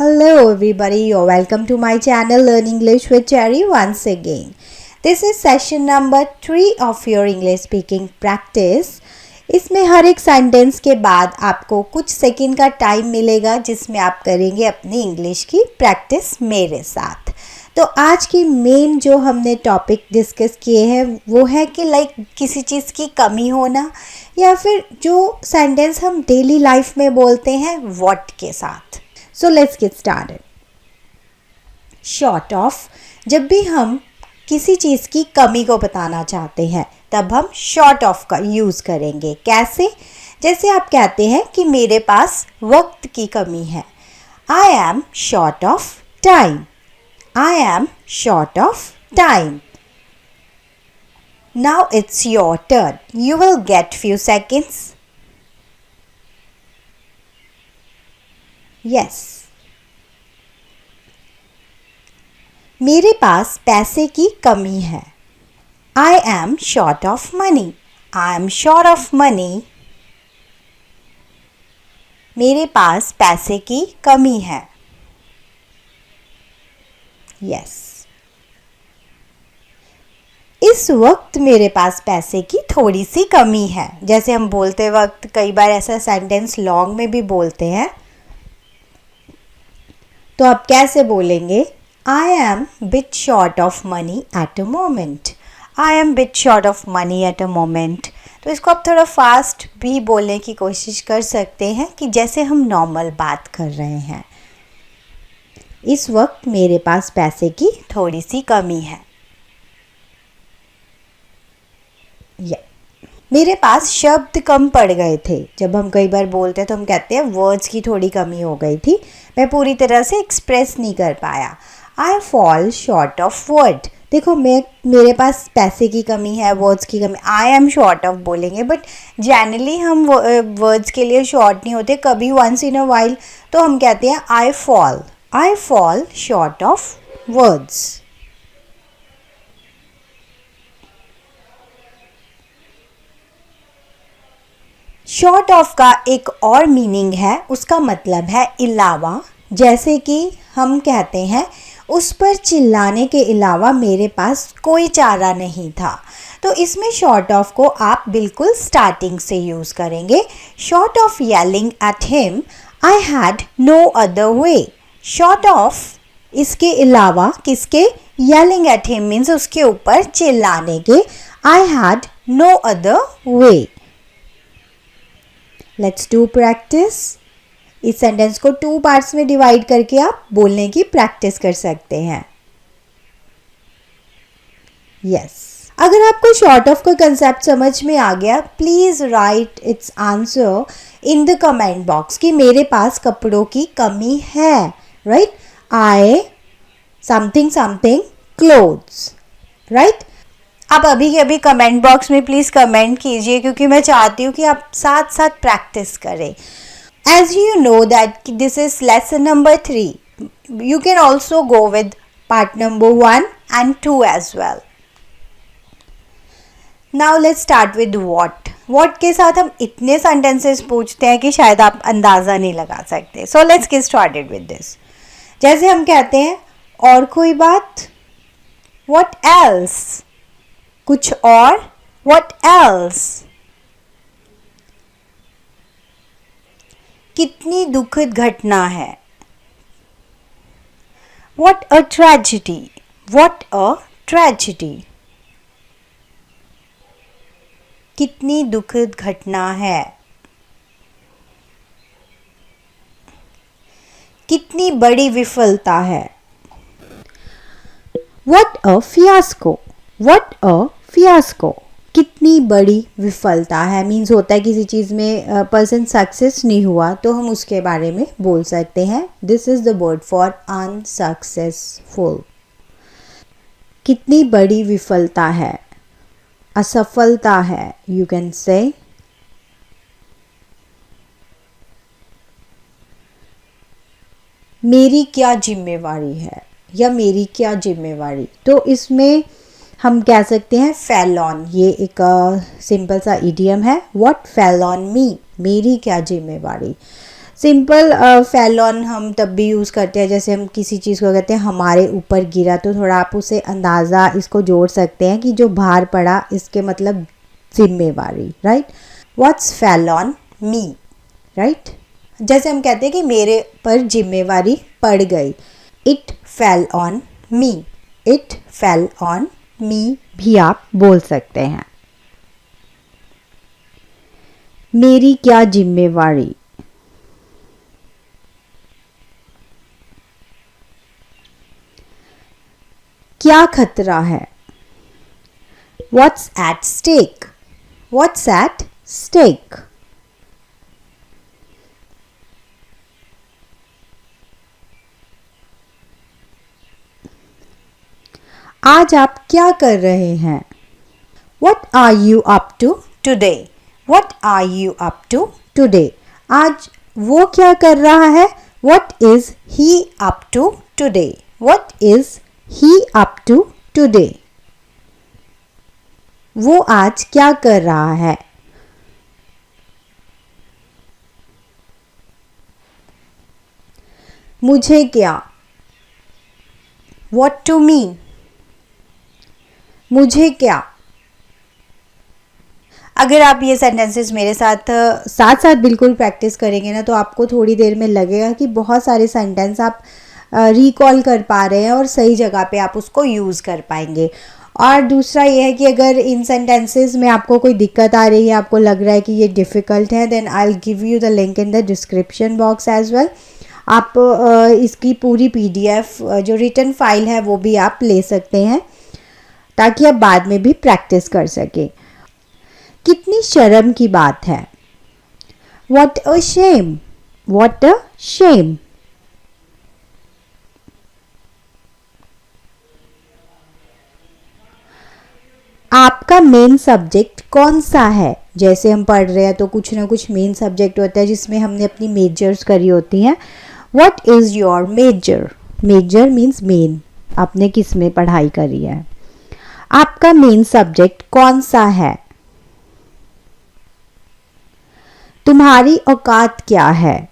Hello everybody, you're welcome to my channel Learn English with Cherry once again. This is session number 3 of your English speaking practice. इसमें हर एक sentence के बाद आपको कुछ second का time मिलेगा जिसमें आप करेंगे अपनी इंग्लिश की प्रैक्टिस मेरे साथ. तो आज की मेन जो हमने टॉपिक डिस्कस किए हैं वो है कि किसी चीज़ की कमी होना या फिर जो सेंटेंस हम डेली लाइफ में बोलते हैं व्हाट के साथ. So let's get started. Short of, जब भी हम किसी चीज़ की कमी को बताना चाहते हैं तब हम शॉर्ट ऑफ का यूज़ करेंगे. कैसे? जैसे आप कहते हैं कि मेरे पास वक्त की कमी है. I am short of time. I am short of time. Now it's your turn. You will get few seconds. Yes. मेरे पास पैसे की कमी है. I am short of money. I am short of money. मेरे पास पैसे की कमी है. Yes. इस वक्त मेरे पास पैसे की थोड़ी सी कमी है. जैसे हम बोलते वक्त कई बार ऐसा सेंटेंस लॉन्ग में भी बोलते हैं तो आप कैसे बोलेंगे? I am bit short of money at a moment. I am bit short of money at a moment. तो इसको आप थोड़ा फास्ट भी बोलने की कोशिश कर सकते हैं कि जैसे हम नॉर्मल बात कर रहे हैं. इस वक्त मेरे पास पैसे की थोड़ी सी कमी है. मेरे पास शब्द कम पड़ गए थे. जब हम कई बार बोलते हैं तो हम कहते हैं वर्ड्स की थोड़ी कमी हो गई थी, मैं पूरी तरह से एक्सप्रेस नहीं कर पाया. I fall short of word. देखो मेरे पास पैसे की कमी है, वर्ड्स की कमी. आई एम शॉर्ट ऑफ बोलेंगे बट जनरली हम वर्ड्स के लिए शॉर्ट नहीं होते. कभी वंस इन अ वाइल तो हम कहते हैं I fall short of words. Short of का एक और मीनिंग है, उसका मतलब है अलावा. जैसे कि हम कहते हैं उस पर चिल्लाने के अलावा मेरे पास कोई चारा नहीं था. तो इसमें शॉर्ट ऑफ को आप बिल्कुल स्टार्टिंग से यूज़ करेंगे. Short of yelling at him I had no other way. Short of इसके अलावा किसके? येलिंग एट हिम मीन्स उसके ऊपर चिल्लाने के. I had no other way. Let's do practice. इस सेंटेंस को 2 पार्ट्स में डिवाइड करके आप बोलने की प्रैक्टिस कर सकते हैं. यस. अगर आपको शॉर्ट ऑफ का कंसेप्ट समझ में आ गया, please right it's answer in the comment box कि मेरे पास कपड़ों की कमी है. राइट? आई समथिंग समथिंग क्लोथ्स. राइट? आप अभी के अभी कमेंट बॉक्स में प्लीज़ कमेंट कीजिए क्योंकि मैं चाहती हूँ कि आप साथ साथ प्रैक्टिस करें. As you know that this is lesson number 3. You can also go with part number 1 and 2 as well. Now let's start with what. What के साथ हम इतने सेंटेंसेस पूछते हैं कि शायद आप अंदाज़ा नहीं लगा सकते. So let's get started with this. जैसे हम कहते हैं और कोई बात. What else? कुछ और. What else? कितनी दुखद घटना है. What a tragedy. What a tragedy. कितनी दुखद घटना है. कितनी बड़ी विफलता है. What a fiasco. What a fiasco. कितनी बड़ी विफलता है मीन्स होता है किसी चीज़ में पर्सन सक्सेस नहीं हुआ तो हम उसके बारे में बोल सकते हैं. This is the word for unsuccessful. कितनी बड़ी विफलता है, असफलता है. यू कैन से मेरी क्या जिम्मेवारी है या मेरी क्या जिम्मेवारी. तो इसमें हम कह सकते हैं फेल ऑन. ये एक सिंपल सा इडियम है. What fell on me. मेरी क्या जिम्मेवारी. सिंपल फेल ऑन हम तब भी यूज़ करते हैं जैसे हम किसी चीज़ को कहते हैं हमारे ऊपर गिरा, तो थोड़ा आप उसे अंदाज़ा इसको जोड़ सकते हैं कि जो भार पड़ा इसके मतलब जिम्मेवारी, right. What's fell on me, right. जैसे हम कहते हैं कि मेरे पर जिम्मेवारी पड़ गई, it fell on me, it fell on me भी आप बोल सकते हैं। मेरी क्या जिम्मेवारी, क्या खतरा है, what's at stake, what's at stake. आज आप क्या कर रहे हैं, What are you up to today? What are you up to today? आज वो क्या कर रहा है, What is he up to today? What is he up to today? वो आज क्या कर रहा है। मुझे क्या, What to me? मुझे क्या। अगर आप ये सेंटेंसेस मेरे साथ साथ बिल्कुल प्रैक्टिस करेंगे ना, तो आपको थोड़ी देर में लगेगा कि बहुत सारे सेंटेंस आप रिकॉल कर पा रहे हैं और सही जगह पे आप उसको यूज़ कर पाएंगे। और दूसरा ये है कि अगर इन सेंटेंसेस में आपको कोई दिक्कत आ रही है, आपको लग रहा है कि ये डिफ़िकल्ट है, then I will give you the link in the description box as well. आप इसकी पूरी PDF जो रिटन फाइल है वो भी आप ले सकते हैं ताकि आप बाद में भी प्रैक्टिस कर सकें। कितनी शर्म की बात है, What a shame, What a shame। आपका मेन सब्जेक्ट कौन सा है। जैसे हम पढ़ रहे हैं तो कुछ ना कुछ मेन सब्जेक्ट होता है जिसमें हमने अपनी मेजर्स करी होती हैं। What is your major? Major means main, आपने किस में पढ़ाई करी है। आपका मेन सब्जेक्ट कौन सा है। तुम्हारी औकात क्या है,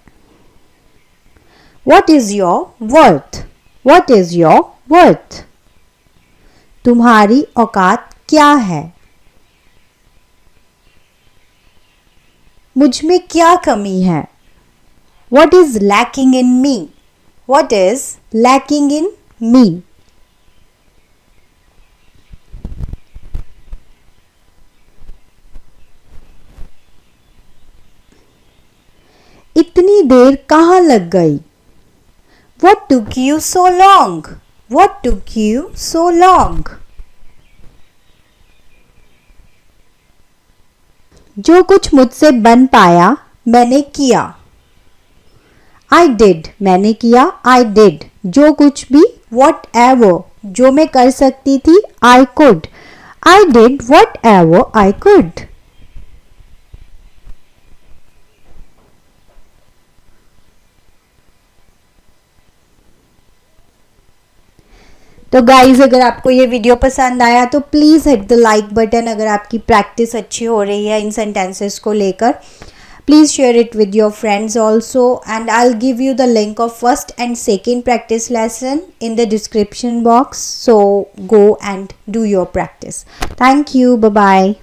What is your worth? What is your worth? तुम्हारी औकात क्या है। मुझ में क्या कमी है, What is lacking in me? What is lacking in me? इतनी देर कहाँ लग गई, What took you so long? What took you so long? जो कुछ मुझसे बन पाया मैंने किया, I did, मैंने किया, I did। जो कुछ भी, whatever, जो मैं कर सकती थी, I could, I did whatever I could। तो गाइज़ अगर आपको ये वीडियो पसंद आया तो please hit the like button. अगर आपकी प्रैक्टिस अच्छी हो रही है इन सेंटेंसेस को लेकर, please share it with your friends also, and I will give you the link of first and second practice lesson in the description box, so go and do your practice. Thank you, bye bye.